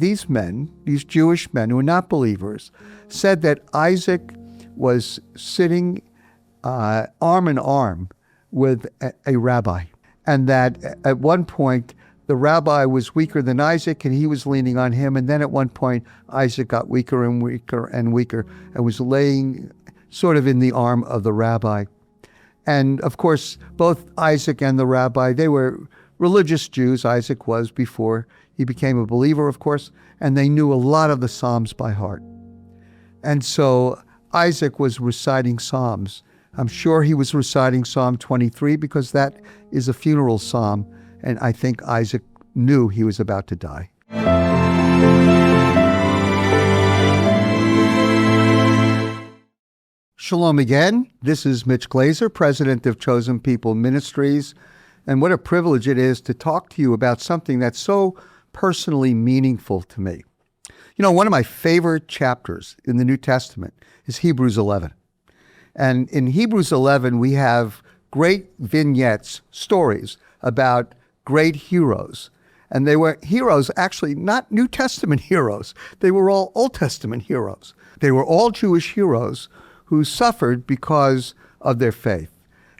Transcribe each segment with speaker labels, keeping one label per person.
Speaker 1: these men, these Jewish men who were not believers, said that Isaac was sitting arm in arm with a rabbi, and that at one point the rabbi was weaker than Isaac and he was leaning on him, and then at one point Isaac got weaker and weaker and weaker and was laying sort of in the arm of the rabbi. And of course, both Isaac and the rabbi, they were religious Jews. Isaac was before he became a believer, of course, and they knew a lot of the Psalms by heart. And so Isaac was reciting Psalms. I'm sure he was reciting Psalm 23 because that is a funeral psalm, and I think Isaac knew he was about to die. Shalom again. This is Mitch Glaser, president of Chosen People Ministries, and what a privilege it is to talk to you about something that's so personally meaningful to me. You know, one of my favorite chapters in the New Testament is Hebrews 11. And in Hebrews 11, we have great vignettes, stories about great heroes. And they were heroes, actually not New Testament heroes. They were all Old Testament heroes. They were all Jewish heroes who suffered because of their faith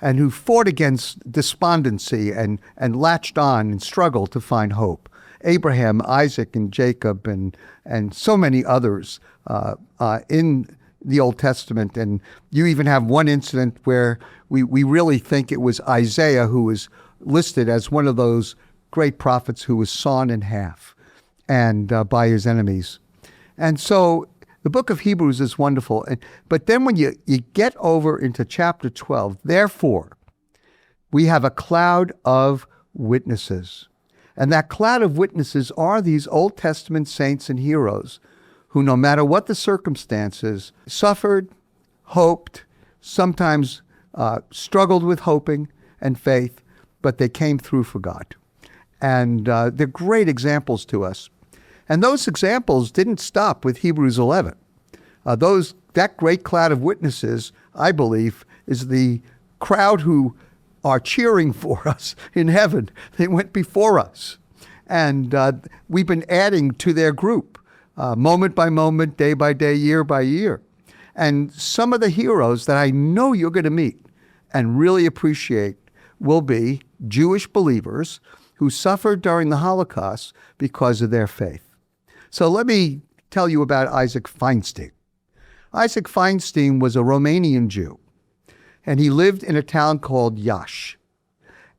Speaker 1: and who fought against despondency and latched on and struggled to find hope. Abraham, Isaac, and Jacob, and so many others in the Old Testament. And you even have one incident where we really think it was Isaiah who was listed as one of those great prophets who was sawn in half and by his enemies. And so the book of Hebrews is wonderful. But then when you get over into chapter 12, therefore, we have a cloud of witnesses. And that cloud of witnesses are these Old Testament saints and heroes who, no matter what the circumstances, suffered, hoped, sometimes struggled with hoping and faith, but they came through for God. And they're great examples to us. And those examples didn't stop with Hebrews 11. That great cloud of witnesses, I believe, is the crowd who are cheering for us in heaven. They went before us. And we've been adding to their group. Moment by moment, day by day, year by year. And some of the heroes that I know you're going to meet and really appreciate will be Jewish believers who suffered during the Holocaust because of their faith. So let me tell you about Isaac Feinstein. Isaac Feinstein was a Romanian Jew, and he lived in a town called Iași.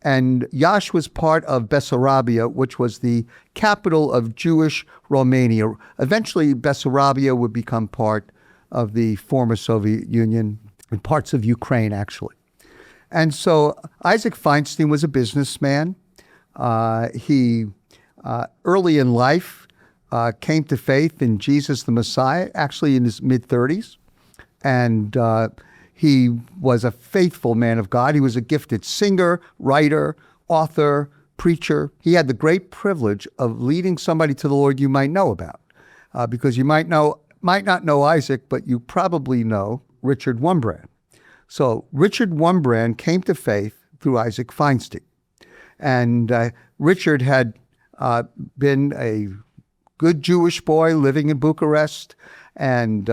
Speaker 1: And Iași was part of Bessarabia, which was the capital of Jewish Romania. Eventually, Bessarabia would become part of the former Soviet Union and parts of Ukraine, actually. And so Isaac Feinstein was a businessman. He, early in life, came to faith in Jesus the Messiah, actually in his mid-30s. And he was a faithful man of God. He was a gifted singer, writer, author, preacher. He had the great privilege of leading somebody to the Lord you might know about, because you might not know Isaac, but you probably know Richard Wurmbrand. So Richard Wurmbrand came to faith through Isaac Feinstein. And Richard had been a good Jewish boy living in Bucharest, and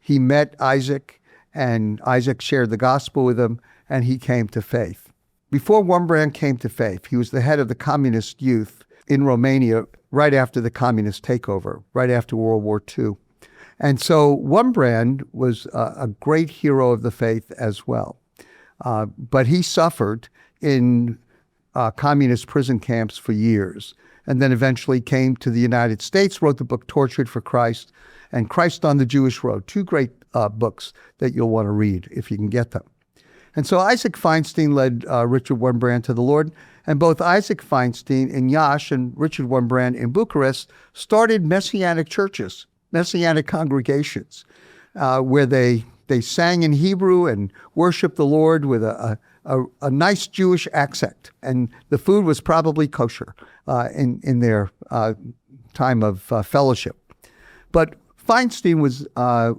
Speaker 1: he met Isaac, and Isaac shared the gospel with him, and he came to faith. Before Wurmbrand came to faith, he was the head of the communist youth in Romania right after the communist takeover, right after World War II. And so Wurmbrand was a great hero of the faith as well. But he suffered in communist prison camps for years, and then eventually came to the United States, wrote the book Tortured for Christ, and Christ on the Jewish Road, two great books that you'll want to read if you can get them. And so Isaac Feinstein led Richard Wurmbrand to the Lord, and both Isaac Feinstein in Iași and Richard Wurmbrand in Bucharest started Messianic churches, Messianic congregations, where they sang in Hebrew and worshiped the Lord with a nice Jewish accent. And the food was probably kosher in their time of fellowship. But Feinstein was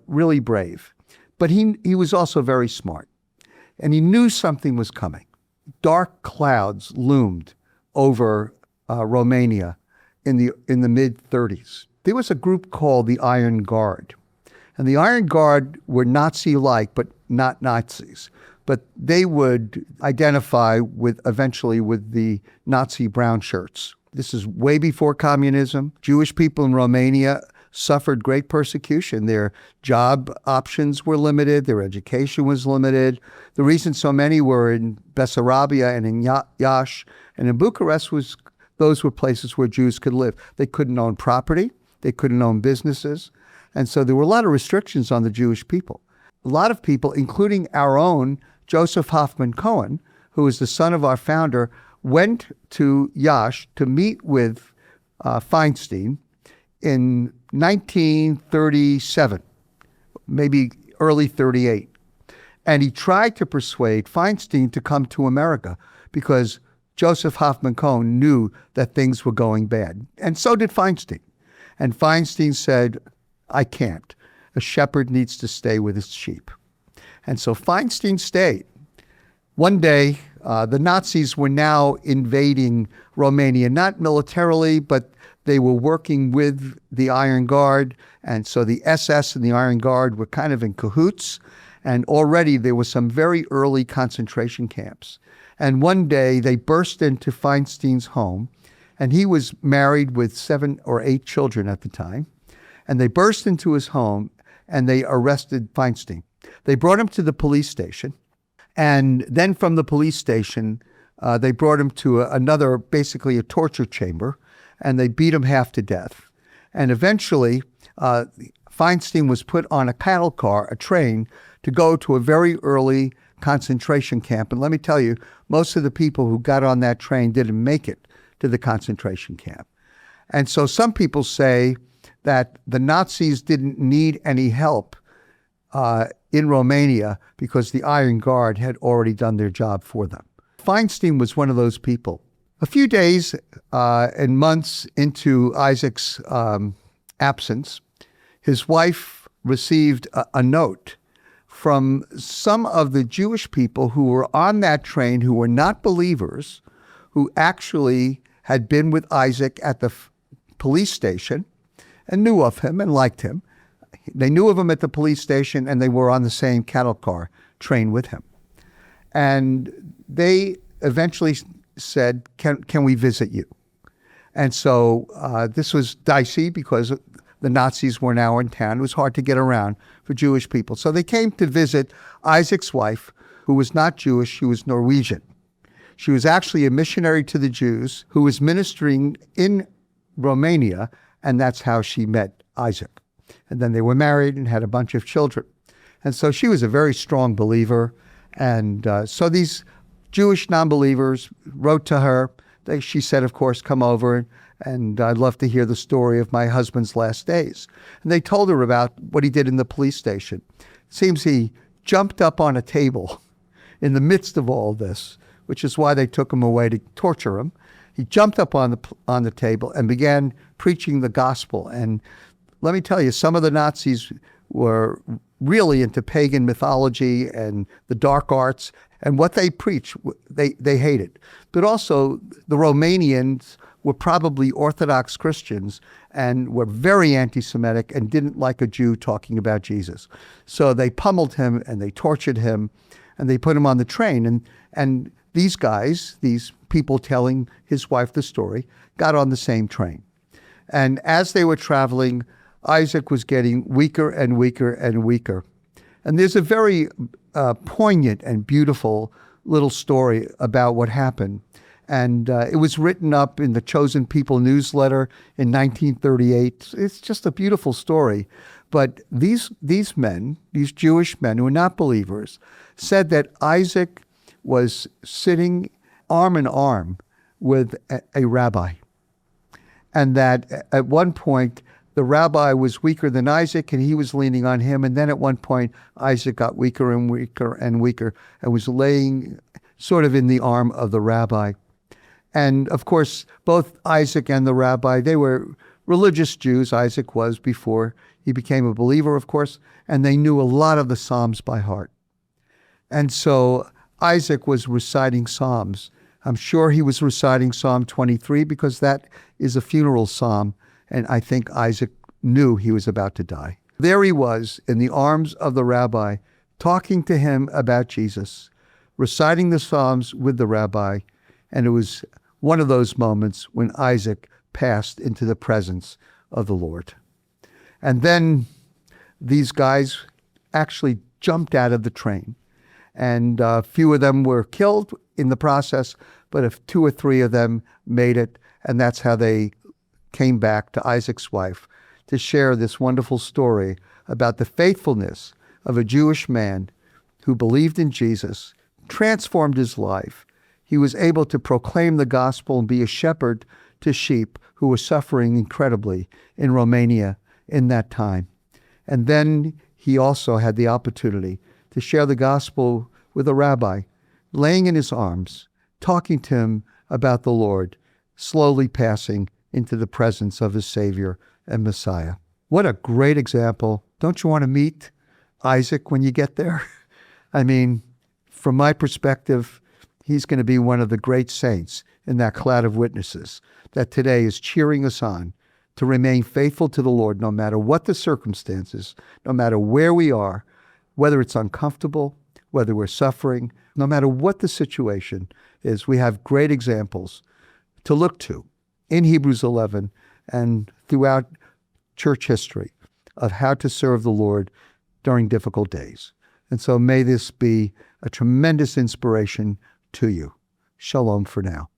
Speaker 1: really brave, but he was also very smart. And he knew something was coming. Dark clouds loomed over Romania in the mid-30s. There was a group called the Iron Guard. And the Iron Guard were Nazi-like, but not Nazis. But they would identify eventually with the Nazi brown shirts. This is way before communism. Jewish people in Romania suffered great persecution. Their job options were limited. Their education was limited. The reason so many were in Bessarabia and in Iași and in Bucharest was those were places where Jews could live. They couldn't own property. They couldn't own businesses. And so there were a lot of restrictions on the Jewish people. A lot of people, including our own Joseph Hoffman Cohen, who is the son of our founder, went to Iași to meet with Feinstein in 1937, maybe early 38. And he tried to persuade Feinstein to come to America because Joseph Hoffman Cohen knew that things were going bad. And so did Feinstein. And Feinstein said, I can't. A shepherd needs to stay with his sheep. And so Feinstein stayed. One day, the Nazis were now invading Romania, not militarily, but they were working with the Iron Guard. And so the SS and the Iron Guard were kind of in cahoots. And already there were some very early concentration camps. And one day they burst into Feinstein's home, and he was married with 7 or 8 children at the time. And they burst into his home and they arrested Feinstein. They brought him to the police station. And then from the police station, they brought him to another, basically a torture chamber, and they beat him half to death. And eventually, Feinstein was put on a cattle car, a train, to go to a very early concentration camp. And let me tell you, most of the people who got on that train didn't make it to the concentration camp. And so some people say that the Nazis didn't need any help in Romania because the Iron Guard had already done their job for them. Feinstein was one of those people. A few days and months into Isaac's absence, his wife received a note from some of the Jewish people who were on that train who were not believers, who actually had been with Isaac at the police station and knew of him and liked him. They knew of him at the police station, and they were on the same cattle car train with him. And they eventually said, can we visit you? And so this was dicey because the Nazis were now in town. It was hard to get around for Jewish people. So they came to visit Isaac's wife, who was not Jewish, she was Norwegian. She was actually a missionary to the Jews who was ministering in Romania, and that's how she met Isaac. And then they were married and had a bunch of children. And so she was a very strong believer. And so these Jewish non-believers wrote to her. She said, of course, come over, and I'd love to hear the story of my husband's last days. And they told her about what he did in the police station. It seems he jumped up on a table in the midst of all this, which is why they took him away to torture him. He jumped up on the table and began preaching the gospel. And let me tell you, some of the Nazis were really into pagan mythology and the dark arts, and what they preached, they hated. But also, the Romanians were probably Orthodox Christians and were very anti-Semitic and didn't like a Jew talking about Jesus. So they pummeled him and they tortured him and they put him on the train. And these guys, these people telling his wife the story, got on the same train. And as they were traveling, Isaac was getting weaker and weaker and weaker. And there's a very poignant and beautiful little story about what happened. And it was written up in the Chosen People newsletter in 1938. It's just a beautiful story. But these men, these Jewish men who were not believers, said that Isaac was sitting arm in arm with a rabbi. And that at one point, the rabbi was weaker than Isaac, and he was leaning on him. And then at one point, Isaac got weaker and weaker and weaker and was laying sort of in the arm of the rabbi. And of course, both Isaac and the rabbi, they were religious Jews. Isaac was before he became a believer, of course, and they knew a lot of the Psalms by heart. And so Isaac was reciting Psalms I'm sure he was reciting Psalm 23 because that is a funeral psalm, and I think Isaac knew he was about to die. There he was in the arms of the rabbi, talking to him about Jesus, reciting the Psalms with the rabbi, and it was one of those moments when Isaac passed into the presence of the Lord. And then these guys actually jumped out of the train, and a few of them were killed in the process, but if 2 or 3 of them made it, and that's how they came back to Isaac's wife to share this wonderful story about the faithfulness of a Jewish man who believed in Jesus, transformed his life. He was able to proclaim the gospel and be a shepherd to sheep who were suffering incredibly in Romania in that time. And then he also had the opportunity to share the gospel with a rabbi, laying in his arms, talking to him about the Lord, slowly passing into the presence of his Savior and Messiah. What a great example. Don't you want to meet Isaac when you get there? I mean, from my perspective, he's going to be one of the great saints in that cloud of witnesses that today is cheering us on to remain faithful to the Lord no matter what the circumstances, no matter where we are, whether it's uncomfortable, whether we're suffering, no matter what the situation is. We have great examples to look to in Hebrews 11 and throughout church history of how to serve the Lord during difficult days. And so may this be a tremendous inspiration to you. Shalom for now.